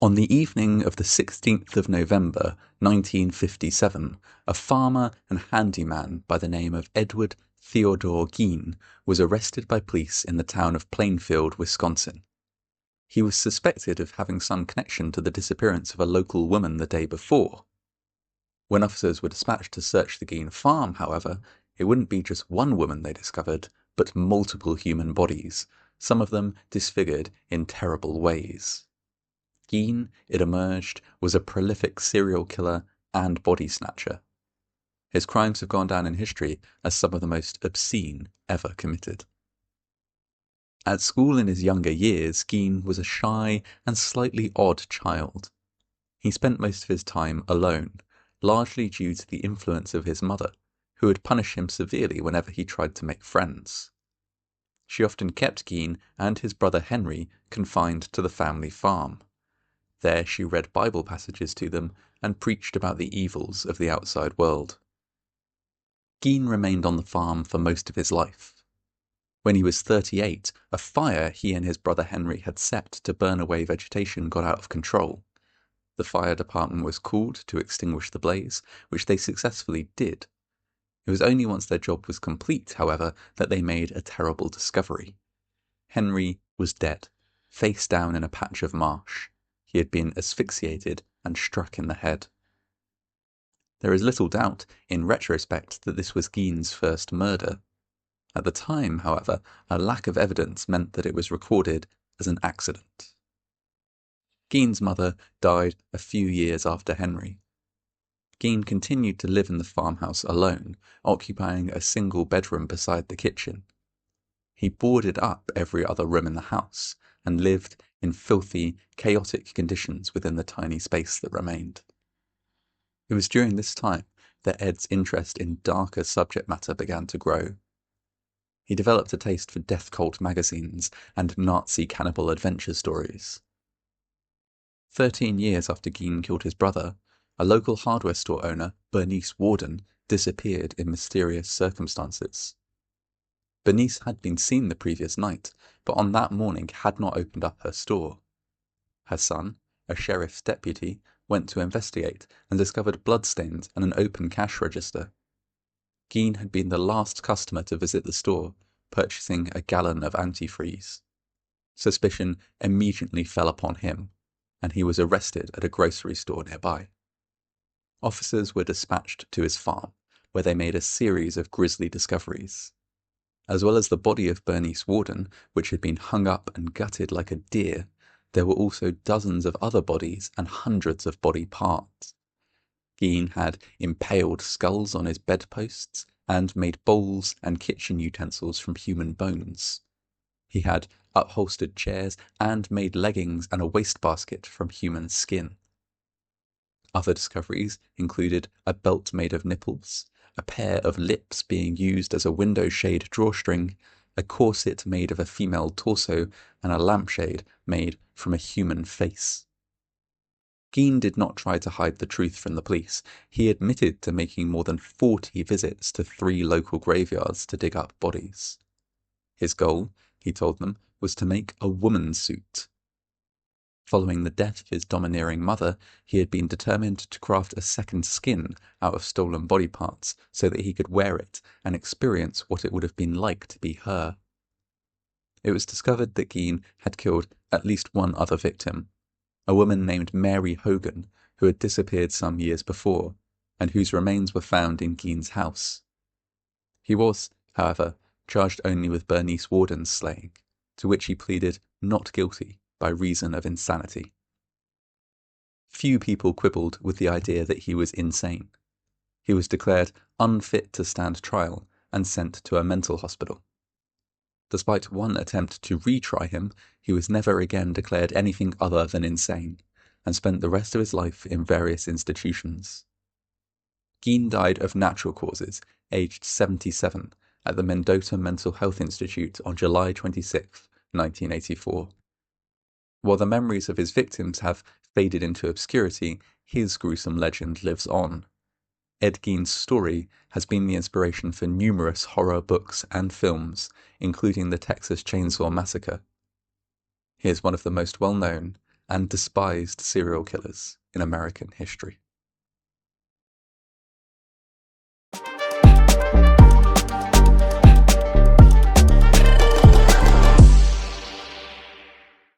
On the evening of the 16th of November, 1957, a farmer and handyman by the name of Edward Theodore Gein was arrested by police in the town of Plainfield, Wisconsin. He was suspected of having some connection to the disappearance of a local woman the day before. When officers were dispatched to search the Gein farm, however, it wouldn't be just one woman they discovered, but multiple human bodies, some of them disfigured in terrible ways. Gein, it emerged, was a prolific serial killer and body snatcher. His crimes have gone down in history as some of the most obscene ever committed. At school in his younger years, Gein was a shy and slightly odd child. He spent most of his time alone, largely due to the influence of his mother, who would punish him severely whenever he tried to make friends. She often kept Gein and his brother Henry confined to the family farm. There she read Bible passages to them and preached about the evils of the outside world. Gein remained on the farm for most of his life. When he was 38, a fire he and his brother Henry had set to burn away vegetation got out of control. The fire department was called to extinguish the blaze, which they successfully did. It was only once their job was complete, however, that they made a terrible discovery. Henry was dead, face down in a patch of marsh. He had been asphyxiated and struck in the head. There is little doubt, in retrospect, that this was Gein's first murder. At the time, however, a lack of evidence meant that it was recorded as an accident. Gein's mother died a few years after Henry. Gein continued to live in the farmhouse alone, occupying a single bedroom beside the kitchen. He boarded up every other room in the house and lived in filthy, chaotic conditions within the tiny space that remained. It was during this time that Ed's interest in darker subject matter began to grow. He developed a taste for death cult magazines and Nazi cannibal adventure stories. 13 years after Gein killed his brother, a local hardware store owner, Bernice Warden, disappeared in mysterious circumstances. Bernice had been seen the previous night, but on that morning had not opened up her store. Her son, a sheriff's deputy, went to investigate and discovered bloodstains and an open cash register. Gein had been the last customer to visit the store, purchasing a gallon of antifreeze. Suspicion immediately fell upon him, and he was arrested at a grocery store nearby. Officers were dispatched to his farm, where they made a series of grisly discoveries. As well as the body of Bernice Warden, which had been hung up and gutted like a deer, there were also dozens of other bodies and hundreds of body parts. Gein had impaled skulls on his bedposts and made bowls and kitchen utensils from human bones. He had upholstered chairs and made leggings and a wastebasket from human skin. Other discoveries included a belt made of nipples, a pair of lips being used as a window shade drawstring, a corset made of a female torso, and a lampshade made from a human face. Gein did not try to hide the truth from the police. He admitted to making more than 40 visits to 3 local graveyards to dig up bodies. His goal, he told them, was to make a woman's suit. Following the death of his domineering mother, he had been determined to craft a second skin out of stolen body parts so that he could wear it and experience what it would have been like to be her. It was discovered that Gein had killed at least one other victim, a woman named Mary Hogan, who had disappeared some years before, and whose remains were found in Gein's house. He was, however, charged only with Bernice Warden's slaying, to which he pleaded not guilty by reason of insanity. Few people quibbled with the idea that he was insane. He was declared unfit to stand trial and sent to a mental hospital. Despite one attempt to retry him, he was never again declared anything other than insane, and spent the rest of his life in various institutions. Gein died of natural causes, aged 77, at the Mendota Mental Health Institute on July 26, 1984. While the memories of his victims have faded into obscurity, his gruesome legend lives on. Ed Gein's story has been the inspiration for numerous horror books and films, including the Texas Chainsaw Massacre. He is one of the most well-known and despised serial killers in American history.